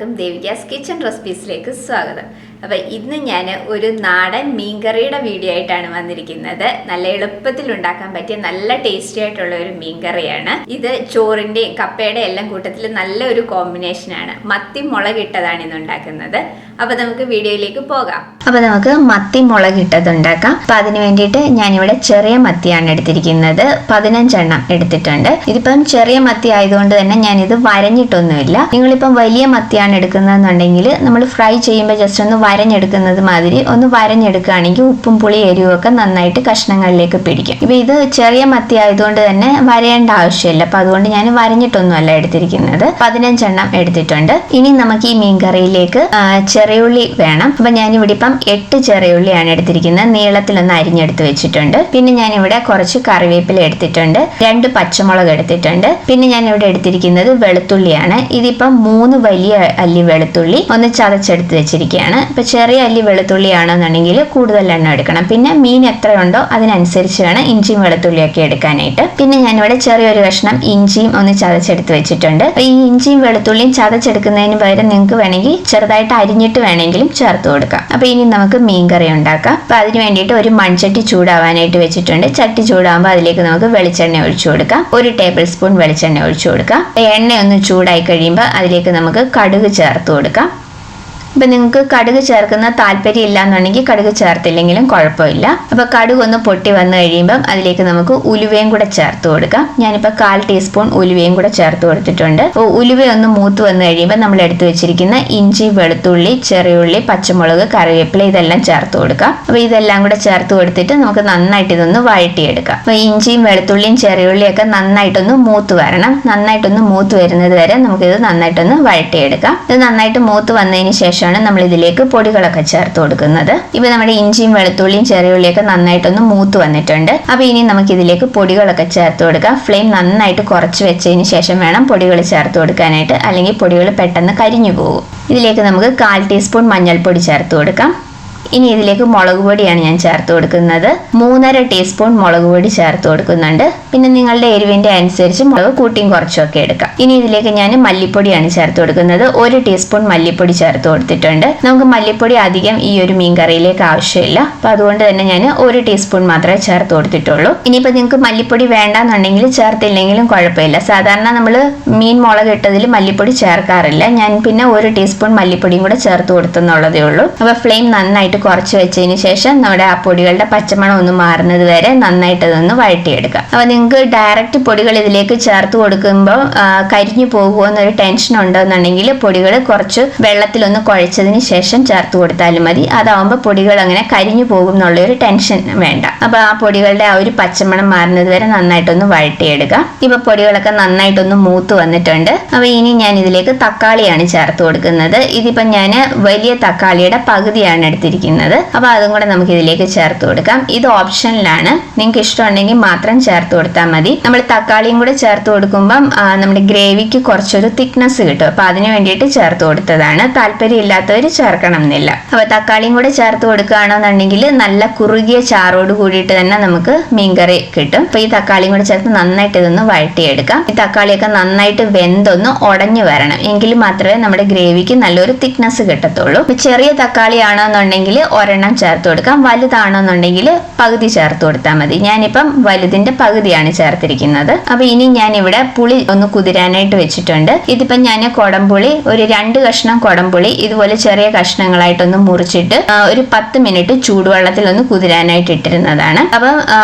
എല്ലാവർക്കും ദേവികാസ് കിച്ചൺ റെസിപ്പീസിലേക്ക് സ്വാഗതം. അപ്പോൾ ഇന്ന് ഞാൻ ഒരു നാടൻ മീൻകറിയുടെ വീഡിയോ ആയിട്ടാണ് വന്നിരിക്കുന്നത്. നല്ല എളുപ്പത്തിൽ ഉണ്ടാക്കാൻ പറ്റിയ നല്ല ടേസ്റ്റി ആയിട്ടുള്ള ഒരു മീൻകറിയാണ് ഇത്. ചോറിൻ്റെയും കപ്പയുടെ എല്ലാം കൂട്ടത്തിൽ നല്ല ഒരു കോമ്പിനേഷനാണ്. മത്തി മുളകിട്ടതാണ് ഇന്ന് ഉണ്ടാക്കുന്നത്. അപ്പോൾ നമുക്ക് വീഡിയോയിലേക്ക് പോകാം. അപ്പോൾ നമുക്ക് മത്തി മുളകിട്ടത് ഉണ്ടാക്കാം. അപ്പം അതിന് വേണ്ടിയിട്ട് ഞാനിവിടെ ചെറിയ മത്തിയാണ് എടുത്തിരിക്കുന്നത്. 15 എണ്ണം എടുത്തിട്ടുണ്ട്. ഇതിപ്പം ചെറിയ മത്തി ആയതുകൊണ്ട് തന്നെ ഞാനിത് വരഞ്ഞിട്ടൊന്നുമില്ല. നിങ്ങളിപ്പം വലിയ മത്തിയാണ് എടുക്കുന്നതെന്നുണ്ടെങ്കിൽ നമ്മൾ ഫ്രൈ ചെയ്യുമ്പോൾ ജസ്റ്റ് ഒന്ന് വരഞ്ഞെടുക്കുന്നത് മാതിരി ഒന്ന് വരഞ്ഞെടുക്കുകയാണെങ്കിൽ ഉപ്പും പുളി എരിവും ഒക്കെ നന്നായിട്ട് കഷ്ണങ്ങളിലേക്ക് പിടിക്കും. ഇപ്പം ഇത് ചെറിയ മത്തി ആയതുകൊണ്ട് തന്നെ വരയേണ്ട ആവശ്യമില്ല. അപ്പം അതുകൊണ്ട് ഞാൻ വരഞ്ഞിട്ടൊന്നുമല്ല എടുത്തിരിക്കുന്നത്. 15 എണ്ണം എടുത്തിട്ടുണ്ട്. ഇനി നമുക്ക് ഈ മീൻകറിയിലേക്ക് ചെറിയുള്ളി വേണം. അപ്പം ഞാനിവിടെ ഇപ്പം 8 ചെറിയുള്ളിയാണ് എടുത്തിരിക്കുന്നത്. നീളത്തിലൊന്ന് അരിഞ്ഞെടുത്ത് വെച്ചിട്ടുണ്ട്. പിന്നെ ഞാനിവിടെ കുറച്ച് കറിവേപ്പില എടുത്തിട്ടുണ്ട്. 2 പച്ചമുളക് എടുത്തിട്ടുണ്ട്. പിന്നെ ഞാനിവിടെ എടുത്തിരിക്കുന്നത് വെളുത്തുള്ളിയാണ്. ഇതിപ്പം 3 വലിയ അല്ലി വെളുത്തുള്ളി ഒന്ന് ചതച്ചെടുത്ത് വെച്ചിരിക്കുകയാണ്. ഇപ്പൊ ചെറിയ അല്ലി വെളുത്തുള്ളി ആണെന്നുണ്ടെങ്കിൽ കൂടുതൽ എണ്ണം എടുക്കണം. പിന്നെ മീൻ എത്രയുണ്ടോ അതിനനുസരിച്ച് വേണം ഇഞ്ചിയും വെളുത്തുള്ളിയൊക്കെ എടുക്കാനായിട്ട്. പിന്നെ ഞാനിവിടെ ചെറിയൊരു കഷ്ണം ഇഞ്ചിയും ഒന്ന് ചതച്ചെടുത്ത് വെച്ചിട്ടുണ്ട്. ഈ ഇഞ്ചിയും വെളുത്തുള്ളിയും ചതച്ചെടുക്കുന്നതിന് പകരം നിങ്ങൾക്ക് വേണമെങ്കിൽ ചെറുതായിട്ട് അരിഞ്ഞിട്ട് വേണമെങ്കിലും ചേർത്ത് കൊടുക്കാം. അപ്പൊ ഇനി നമുക്ക് മീൻകറി ഉണ്ടാക്കാം. അപ്പൊ അതിന് വേണ്ടിയിട്ട് ഒരു മൺചട്ടി ചൂടാവാനായിട്ട് വെച്ചിട്ടുണ്ട്. ചട്ടി ചൂടാകുമ്പോൾ അതിലേക്ക് നമുക്ക് വെളിച്ചെണ്ണ ഒഴിച്ചു കൊടുക്കാം. 1 ടേബിൾ സ്പൂൺ വെളിച്ചെണ്ണ ഒഴിച്ചു കൊടുക്കാം. എണ്ണ ഒന്ന് ചൂടായി കഴിയുമ്പോൾ അതിലേക്ക് നമുക്ക് കടുക് ചേർത്ത് കൊടുക്കാം. അപ്പം നിങ്ങൾക്ക് കടുക് ചേർക്കുന്ന താല്പര്യം ഇല്ല എന്നുണ്ടെങ്കിൽ കടുക് ചേർത്തില്ലെങ്കിലും കുഴപ്പമില്ല. അപ്പോൾ കടുക് ഒന്ന് പൊട്ടി വന്നു കഴിയുമ്പം അതിലേക്ക് നമുക്ക് ഉലുവയും കൂടെ ചേർത്ത് കൊടുക്കാം. ഞാനിപ്പോൾ 1/4 ടീസ്പൂൺ ഉലുവയും കൂടെ ചേർത്ത് കൊടുത്തിട്ടുണ്ട്. ഉലുവ ഒന്ന് മൂത്ത് വന്നു കഴിയുമ്പോൾ നമ്മൾ എടുത്തു വെച്ചിരിക്കുന്ന ഇഞ്ചി, വെളുത്തുള്ളി, ചെറിയുള്ളി, പച്ചമുളക്, കറിവേപ്പില ഇതെല്ലാം ചേർത്ത് കൊടുക്കാം. അപ്പോൾ ഇതെല്ലാം കൂടെ ചേർത്ത് കൊടുത്തിട്ട് നമുക്ക് നന്നായിട്ട് ഇതൊന്ന് വഴറ്റിയെടുക്കാം. അപ്പോൾ ഇഞ്ചിയും വെളുത്തുള്ളിയും ചെറിയുള്ളിയും ഒക്കെ നന്നായിട്ടൊന്ന് മൂത്ത് വരണം. നന്നായിട്ടൊന്ന് മൂത്ത് വരുന്നത് വരെ നമുക്കിത് നന്നായിട്ടൊന്ന് വഴറ്റിയെടുക്കാം. ഇത് നന്നായിട്ട് മൂത്ത് വന്നതിന് ശേഷം നമ്മൾ ഇതിലേക്ക് പൊടികളൊക്കെ ചേർത്ത് കൊടുക്കുന്നത്. ഇപ്പൊ നമ്മുടെ ഇഞ്ചിയും വെളുത്തുള്ളിയും ചെറിയുള്ളിയൊക്കെ നന്നായിട്ടൊന്ന് മൂത്ത് വന്നിട്ടുണ്ട്. അപ്പൊ ഇനി നമുക്ക് ഇതിലേക്ക് പൊടികളൊക്കെ ചേർത്ത് കൊടുക്കാം. ഫ്ലെയിം നന്നായിട്ട് കുറച്ച് വെച്ചതിന് ശേഷം വേണം പൊടികൾ ചേർത്ത് കൊടുക്കാനായിട്ട്, അല്ലെങ്കിൽ പൊടികൾ പെട്ടെന്ന് കരിഞ്ഞു പോകും. ഇതിലേക്ക് നമുക്ക് 1/4 ടീസ്പൂൺ മഞ്ഞൾപ്പൊടി ചേർത്ത് കൊടുക്കാം. ഇനി ഇതിലേക്ക് മുളക് പൊടിയാണ് ഞാൻ ചേർത്ത് കൊടുക്കുന്നത്. 3.5 ടീസ്പൂൺ മുളക് പൊടി ചേർത്ത് കൊടുക്കുന്നുണ്ട്. പിന്നെ നിങ്ങളുടെ എരിവിന്റെ അനുസരിച്ച് മുളക് കൂട്ടിയും കുറച്ചൊക്കെ എടുക്കാം. ഇനി ഇതിലേക്ക് ഞാൻ മല്ലിപ്പൊടിയാണ് ചേർത്ത് കൊടുക്കുന്നത്. 1 ടീസ്പൂൺ മല്ലിപ്പൊടി ചേർത്ത് കൊടുത്തിട്ടുണ്ട്. നമുക്ക് മല്ലിപ്പൊടി അധികം ഈ ഒരു മീൻകറിയിലേക്ക് ആവശ്യമില്ല. അപ്പൊ അതുകൊണ്ട് തന്നെ ഞാൻ 1 ടീസ്പൂൺ മാത്രമേ ചേർത്ത് കൊടുത്തിട്ടുള്ളൂ. ഇനിയിപ്പോൾ നിങ്ങൾക്ക് മല്ലിപ്പൊടി വേണ്ടാന്നുണ്ടെങ്കിൽ ചേർത്തില്ലെങ്കിലും കുഴപ്പമില്ല. സാധാരണ നമ്മൾ മീൻ മുളക് ഇട്ടതിൽ മല്ലിപ്പൊടി ചേർക്കാറില്ല. ഞാൻ പിന്നെ 1 ടീസ്പൂൺ മല്ലിപ്പൊടിയും കൂടെ ചേർത്ത് കൊടുത്തെന്നുള്ളതേ ഉള്ളൂ. അപ്പൊ ഫ്ലെയിം നന്നായിട്ട് കുറച്ച് വെച്ചതിന് ശേഷം നമ്മുടെ ആ പൊടികളുടെ പച്ചമണം ഒന്ന് മാറുന്നത് വരെ നന്നായിട്ട് അതൊന്ന് വഴറ്റിയെടുക്കാം. അപ്പൊ നിങ്ങൾക്ക് ഡയറക്റ്റ് പൊടികൾ ഇതിലേക്ക് ചേർത്ത് കൊടുക്കുമ്പോൾ കരിഞ്ഞു പോകുമോ എന്നൊരു ടെൻഷൻ ഉണ്ടോന്നുണ്ടെങ്കിൽ പൊടികൾ കുറച്ച് വെള്ളത്തിലൊന്ന് കുഴച്ചതിന് ശേഷം ചേർത്ത് കൊടുത്താലും മതി. അതാവുമ്പോൾ പൊടികൾ അങ്ങനെ കരിഞ്ഞു പോകും എന്നുള്ളൊരു ടെൻഷൻ വേണ്ട. അപ്പൊ ആ പൊടികളുടെ ആ ഒരു പച്ചമണം മാറുന്നത് വരെ നന്നായിട്ടൊന്ന് വഴറ്റിയെടുക്കാം. ഇപ്പൊ പൊടികളൊക്കെ നന്നായിട്ടൊന്ന് മൂത്ത് വന്നിട്ടുണ്ട്. അപ്പൊ ഇനി ഞാൻ ഇതിലേക്ക് തക്കാളിയാണ് ചേർത്ത് കൊടുക്കുന്നത്. ഇതിപ്പോ ഞാൻ വലിയ തക്കാളിയുടെ പകുതിയാണ് എടുത്തിരിക്കുന്നത്. അപ്പൊ അതും കൂടെ നമുക്ക് ഇതിലേക്ക് ചേർത്ത് കൊടുക്കാം. ഇത് ഓപ്ഷനിലാണ്. നിങ്ങൾക്ക് ഇഷ്ടമുണ്ടെങ്കിൽ മാത്രം ചേർത്ത് കൊടുത്താൽ മതി. നമ്മൾ തക്കാളിയും കൂടെ ചേർത്ത് കൊടുക്കുമ്പം നമ്മുടെ ഗ്രേവിക്ക് കുറച്ചൊരു തിക്നെസ് കിട്ടും. അപ്പൊ അതിന് വേണ്ടിയിട്ട് ചേർത്ത് കൊടുത്തതാണ്. താല്പര്യം ഇല്ലാത്തവർ ചേർക്കണം എന്നില്ല. അപ്പൊ തക്കാളിയും കൂടെ ചേർത്ത് കൊടുക്കുകയാണെന്നുണ്ടെങ്കിൽ നല്ല കുറുകിയ ചാറോട് കൂടിയിട്ട് തന്നെ നമുക്ക് മീൻകറി കിട്ടും. അപ്പൊ ഈ തക്കാളിയും കൂടെ ചേർത്ത് നന്നായിട്ട് ഇതൊന്ന് വഴറ്റിയെടുക്കാം. ഈ തക്കാളിയൊക്കെ നന്നായിട്ട് വെന്തൊന്ന് ഉടഞ്ഞു വരണം. എങ്കിൽ മാത്രമേ നമ്മുടെ ഗ്രേവിക്ക് നല്ലൊരു തിക്നെസ് കിട്ടത്തുള്ളൂ. ചെറിയ തക്കാളി ആണെന്നുണ്ടെങ്കിൽ 1 ചേർത്ത് കൊടുക്കാം. വലുതാണെന്നുണ്ടെങ്കിൽ പകുതി ചേർത്ത് കൊടുത്താൽ മതി. ഞാനിപ്പം വലുതിന്റെ പകുതിയാണ് ചേർത്തിരിക്കുന്നത്. അപ്പൊ ഇനി ഞാൻ ഇവിടെ പുളി ഒന്ന് കുതിരാനായിട്ട് വെച്ചിട്ടുണ്ട്. ഇതിപ്പം ഞാൻ കുടംപുളി ഒരു 2 കഷ്ണം കുടംപുളി ഇതുപോലെ ചെറിയ കഷ്ണങ്ങളായിട്ടൊന്ന് മുറിച്ചിട്ട് ഒരു 10 മിനിറ്റ് ചൂടുവെള്ളത്തിൽ ഒന്ന് കുതിരാനായിട്ട് ഇട്ടിരുന്നതാണ്. അപ്പം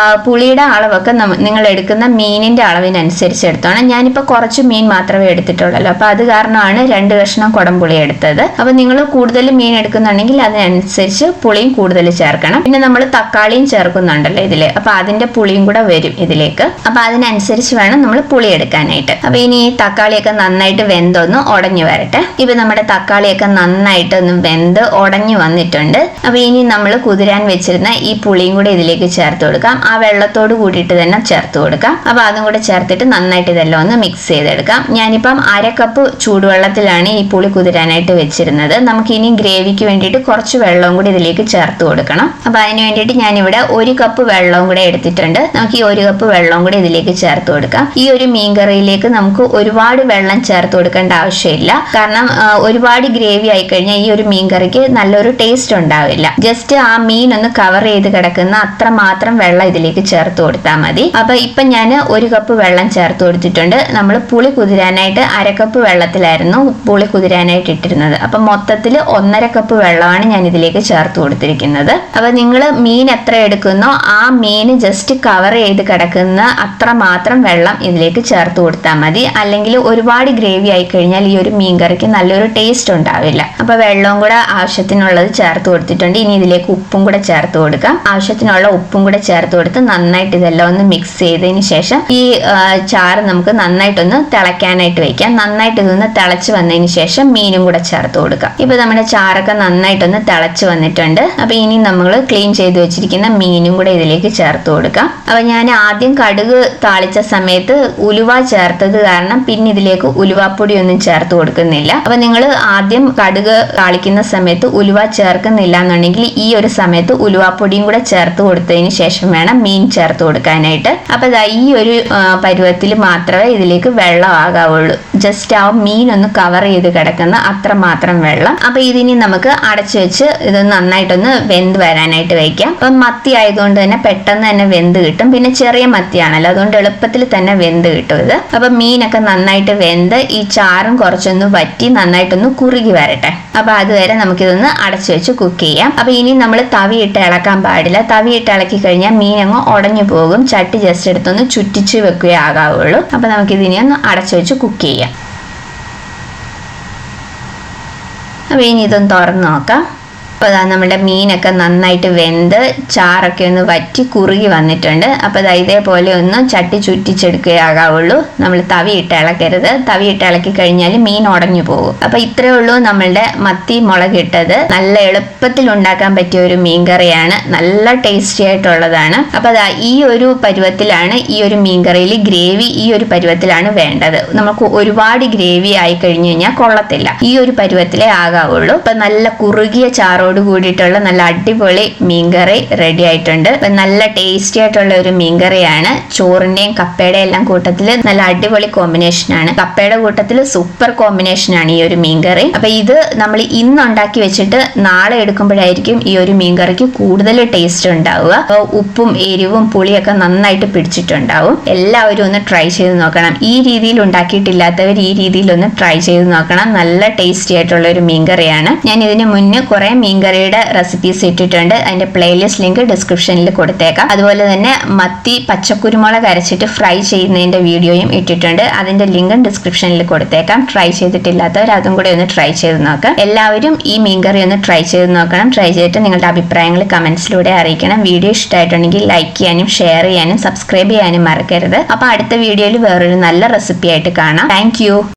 പുളിയുടെ അളവൊക്കെ നിങ്ങൾ എടുക്കുന്ന മീനിന്റെ അളവിനനുസരിച്ച് എടുത്തോണം. ഞാനിപ്പോ കുറച്ച് മീൻ മാത്രമേ എടുത്തിട്ടുള്ളൂ. അപ്പൊ അത് കാരണമാണ് 2 കഷ്ണം കുടംപുളി എടുത്തത്. അപ്പൊ നിങ്ങൾ കൂടുതൽ മീൻ എടുക്കുന്നുണ്ടെങ്കിൽ അതിനനുസരിച്ച് പുളിയും കൂടുതൽ ചേർക്കണം. പിന്നെ നമ്മൾ തക്കാളിയും ചേർക്കുന്നുണ്ടല്ലോ ഇതില്. അപ്പൊ അതിന്റെ പുളിയും കൂടെ വരും ഇതിലേക്ക്. അപ്പൊ അതിനനുസരിച്ച് വേണം നമ്മൾ പുളി എടുക്കാനായിട്ട്. അപ്പൊ ഇനി ഈ തക്കാളിയൊക്കെ നന്നായിട്ട് വെന്തൊന്ന് ഉടഞ്ഞു വരട്ടെ. ഇപ്പൊ നമ്മുടെ തക്കാളിയൊക്കെ നന്നായിട്ട് ഒന്ന് വെന്ത് ഉടഞ്ഞു വന്നിട്ടുണ്ട്. അപ്പൊ ഇനി നമ്മൾ കുതിരാൻ വെച്ചിരുന്ന ഈ പുളിയും കൂടെ ഇതിലേക്ക് ചേർത്ത് കൊടുക്കാം. ആ വെള്ളത്തോട് കൂടിയിട്ട് തന്നെ ചേർത്ത് കൊടുക്കാം. അപ്പൊ അതും കൂടെ ചേർത്തിട്ട് നന്നായിട്ട് ഇതെല്ലാം ഒന്ന് മിക്സ് ചെയ്തെടുക്കാം. ഞാനിപ്പം 1/2 കപ്പ് ചൂടുവെള്ളത്തിലാണ് ഈ പുളി കുതിരാനായിട്ട് വെച്ചിരുന്നത്. നമുക്ക് ഇനി ഗ്രേവിക്ക് വേണ്ടിയിട്ട് കുറച്ച് വെള്ളവും കൂടി ഇതിലേക്ക് ചേർത്ത് കൊടുക്കണം. അപ്പോൾ അതിന് വേണ്ടിയിട്ട് ഞാനിവിടെ 1 കപ്പ് വെള്ളവും കൂടെ എടുത്തിട്ടുണ്ട്. നമുക്ക് ഈ 1 കപ്പ് വെള്ളവും കൂടെ ഇതിലേക്ക് ചേർത്ത് കൊടുക്കാം. ഈ ഒരു മീൻകറിയിലേക്ക് നമുക്ക് ഒരുപാട് വെള്ളം ചേർത്ത് കൊടുക്കേണ്ട ആവശ്യമില്ല. കാരണം ഒരുപാട് ഗ്രേവി ആയി കഴിഞ്ഞാൽ ഈ ഒരു മീൻകറിക്ക് നല്ലൊരു ടേസ്റ്റ് ഉണ്ടാവില്ല. ജസ്റ്റ് ആ മീൻ ഒന്ന് കവർ ചെയ്ത് കിടക്കുന്ന അത്ര മാത്രം വെള്ളം ഇതിലേക്ക് ചേർത്ത് കൊടുത്താൽ മതി. അപ്പൊ ഇപ്പൊ ഞാൻ 1 കപ്പ് വെള്ളം ചേർത്ത് കൊടുത്തിട്ടുണ്ട്. നമ്മൾ പുളി കുതിരാനായിട്ട് 1/2 കപ്പ് വെള്ളത്തിലായിരുന്നു പുളി കുതിരാനായിട്ട് ഇട്ടിരുന്നത്. അപ്പൊ മൊത്തത്തിൽ 1.5 കപ്പ് വെള്ളമാണ് ഞാൻ ഇതിലേക്ക് ചേർത്ത് കൊടുത്തിരിക്കുന്നത്. അപ്പൊ നിങ്ങൾ മീൻ എത്ര എടുക്കുന്നോ ആ മീൻ ജസ്റ്റ് കവർ ചെയ്ത് കിടക്കുന്ന അത്ര മാത്രം വെള്ളം ഇതിലേക്ക് ചേർത്ത് കൊടുത്താൽ മതി. അല്ലെങ്കിൽ ഒരുപാട് ഗ്രേവി ആയി കഴിഞ്ഞാൽ ഈ ഒരു മീൻ കറിക്ക് നല്ലൊരു ടേസ്റ്റ് ഉണ്ടാവില്ല. അപ്പൊ വെള്ളവും കൂടെ ആവശ്യത്തിനുള്ളത് ചേർത്ത് കൊടുത്തിട്ടുണ്ട്. ഇനി ഇതിലേക്ക് ഉപ്പും കൂടെ ചേർത്ത് കൊടുക്കാം. ആവശ്യത്തിനുള്ള ഉപ്പും കൂടെ ചേർത്ത് കൊടുത്ത് നന്നായിട്ട് ഇതെല്ലാം ഒന്ന് മിക്സ് ചെയ്തതിന് ശേഷം ഈ ചാറ് നമുക്ക് നന്നായിട്ടൊന്ന് തിളയ്ക്കാനായിട്ട് വെക്കാം. നന്നായിട്ട് ഇതൊന്ന് തിളച്ച് വന്നതിന് ശേഷം മീനും കൂടെ ചേർത്ത് കൊടുക്കാം. ഇപ്പൊ നമ്മുടെ ചാറൊക്കെ നന്നായിട്ടൊന്ന് തിളച്ച് വന്നിട്ടുണ്ട്. അപ്പൊ ഇനി നമ്മൾ ക്ലീൻ ചെയ്ത് വെച്ചിരിക്കുന്ന മീനും കൂടെ ഇതിലേക്ക് ചേർത്ത് കൊടുക്കാം. അപ്പൊ ഞാൻ ആദ്യം കടുക് താളിച്ച സമയത്ത് ഉലുവ ചേർത്തത് കാരണം പിന്നെ ഇതിലേക്ക് ഉലുവാപ്പൊടി ഒന്നും ചേർത്ത് കൊടുക്കുന്നില്ല. അപ്പൊ നിങ്ങൾ ആദ്യം കടുക് താളിക്കുന്ന സമയത്ത് ഉലുവ ചേർക്കുന്നില്ല എന്നുണ്ടെങ്കിൽ ഈ ഒരു സമയത്ത് ഉലുവാപ്പൊടിയും കൂടെ ചേർത്ത് കൊടുത്തതിന് ശേഷം വേണം മീൻ ചേർത്ത് കൊടുക്കാനായിട്ട്. അപ്പൊ ഈ ഒരു പരുവത്തിൽ മാത്രമേ ഇതിലേക്ക് വെള്ളം ആകാവുള്ളൂ. ജസ്റ്റ് ആ മീൻ ഒന്ന് കവർ ചെയ്ത് കിടക്കുന്ന അത്ര മാത്രം വെള്ളം. അപ്പൊ ഇതിനി നമുക്ക് അടച്ചു വെച്ച് ഇത് നന്നായിട്ടൊന്ന് വെന്ത് വരാനായിട്ട് വെക്കാം. അപ്പൊ മത്തി ആയതുകൊണ്ട് തന്നെ പെട്ടെന്ന് തന്നെ വെന്ത് കിട്ടും. പിന്നെ ചെറിയ മത്തിയാണല്ലോ, അതുകൊണ്ട് എളുപ്പത്തിൽ തന്നെ വെന്ത് കിട്ടും ഇത്. അപ്പൊ മീനൊക്കെ നന്നായിട്ട് വെന്ത് ഈ ചാറും കുറച്ചൊന്ന് വറ്റി നന്നായിട്ടൊന്ന് കുറുകി വരട്ടെ. അപ്പൊ അതുവരെ നമുക്കിതൊന്ന് അടച്ചു വെച്ച് കുക്ക് ചെയ്യാം. അപ്പൊ ഇനി നമ്മൾ തവിയിട്ട് ഇളക്കാൻ പാടില്ല. തവിയിട്ട് ഇളക്കി കഴിഞ്ഞാൽ മീൻ അങ്ങ് ഉടഞ്ഞു പോകും. ചട്ടി ജസ്റ്റ് എടുത്തൊന്ന് ചുറ്റിച്ച് വെക്കുകയേ ആകാവുള്ളൂ. അപ്പൊ നമുക്കിതിനെ ഒന്ന് അടച്ചു വെച്ച് കുക്ക് ചെയ്യാം. അപ്പൊ ഇനി ഇതൊന്ന് തുറന്ന് നോക്കാം. അപ്പോൾ അതാ നമ്മുടെ മീനൊക്കെ നന്നായിട്ട് വെന്ത് ചാറൊക്കെ ഒന്ന് വറ്റി കുറുകി വന്നിട്ടുണ്ട്. അപ്പോൾ അതാ ഇതേപോലെ ഒന്ന് ചട്ടി ചുറ്റിച്ചെടുക്കുകയാകാവുള്ളൂ. നമ്മൾ തവിയിട്ട് ഇളക്കരുത്. തവിയിട്ട് ഇളക്കി കഴിഞ്ഞാൽ മീൻ ഉടഞ്ഞു പോകും. അപ്പോൾ ഇത്രയേ ഉള്ളൂ നമ്മളുടെ മത്തി മുളകിട്ടത്. നല്ല എളുപ്പത്തിൽ ഉണ്ടാക്കാൻ പറ്റിയ ഒരു മീൻകറിയാണ്. നല്ല ടേസ്റ്റി ആയിട്ടുള്ളതാണ്. അപ്പോൾ അതാ ഈ ഒരു പരുവത്തിലാണ് ഈ ഒരു മീൻകറിയിൽ ഗ്രേവി ഈ ഒരു പരുവത്തിലാണ് വേണ്ടത്. നമുക്ക് ഒരുപാട് ഗ്രേവി ആയി കഴിഞ്ഞു കഴിഞ്ഞാൽ കൊള്ളത്തില്ല. ഈ ഒരു പരുവത്തിലേ ആകാവുള്ളൂ. അപ്പം നല്ല കുറുകിയ ചാറോട് കൂടിയിട്ടുള്ള നല്ല അടിപൊളി മീൻകറി റെഡി ആയിട്ടുണ്ട്. നല്ല ടേസ്റ്റി ആയിട്ടുള്ള ഒരു മീൻകറിയാണ്. ചോറിന്റെയും കപ്പയുടെ എല്ലാം കൂട്ടത്തിൽ നല്ല അടിപൊളി കോമ്പിനേഷനാണ്. കപ്പയുടെ കൂട്ടത്തിൽ സൂപ്പർ കോമ്പിനേഷനാണ് ഈ ഒരു മീൻകറി. അപ്പൊ ഇത് നമ്മൾ ഇന്ന് ഉണ്ടാക്കി വെച്ചിട്ട് നാളെ എടുക്കുമ്പോഴായിരിക്കും ഈ ഒരു മീൻകറിക്ക് കൂടുതൽ ടേസ്റ്റ് ഉണ്ടാവുക. അപ്പോൾ ഉപ്പും എരിവും പുളിയൊക്കെ നന്നായിട്ട് പിടിച്ചിട്ടുണ്ടാവും. എല്ലാവരും ഒന്ന് ട്രൈ ചെയ്ത് നോക്കണം. ഈ രീതിയിൽ ഉണ്ടാക്കിയിട്ടില്ലാത്തവർ ഈ രീതിയിൽ ഒന്ന് ട്രൈ ചെയ്ത് നോക്കണം. നല്ല ടേസ്റ്റി ആയിട്ടുള്ള ഒരു മീൻകറിയാണ്. ഞാൻ ഇതിന് മുന്നേ കുറെ മീൻകറിയുടെ റെസിപ്പീസ് ഇട്ടിട്ടുണ്ട്. അതിന്റെ പ്ലേലിസ്റ്റ് ലിങ്ക് ഡിസ്ക്രിപ്ഷനിൽ കൊടുത്തേക്കാം. അതുപോലെ തന്നെ മത്തി പച്ചക്കുരുമുളക് അരച്ചിട്ട് ഫ്രൈ ചെയ്യുന്നതിന്റെ വീഡിയോയും ഇട്ടിട്ടുണ്ട്. അതിന്റെ ലിങ്കും ഡിസ്ക്രിപ്ഷനിൽ കൊടുത്തേക്കാം. ട്രൈ ചെയ്തിട്ടില്ലാത്തവർ അതും കൂടെ ഒന്ന് ട്രൈ ചെയ്ത് നോക്കാം. എല്ലാവരും ഈ മീൻകറി ഒന്ന് ട്രൈ ചെയ്ത് നോക്കണം. ട്രൈ ചെയ്തിട്ട് നിങ്ങളുടെ അഭിപ്രായങ്ങൾ കമന്റ്സിലൂടെ അറിയിക്കണം. വീഡിയോ ഇഷ്ടമായിട്ടുണ്ടെങ്കിൽ ലൈക്ക് ചെയ്യാനും ഷെയർ ചെയ്യാനും സബ്സ്ക്രൈബ് ചെയ്യാനും മറക്കരുത്. അപ്പൊ അടുത്ത വീഡിയോയിൽ വേറൊരു നല്ല റെസിപ്പി ആയിട്ട് കാണാം. താങ്ക്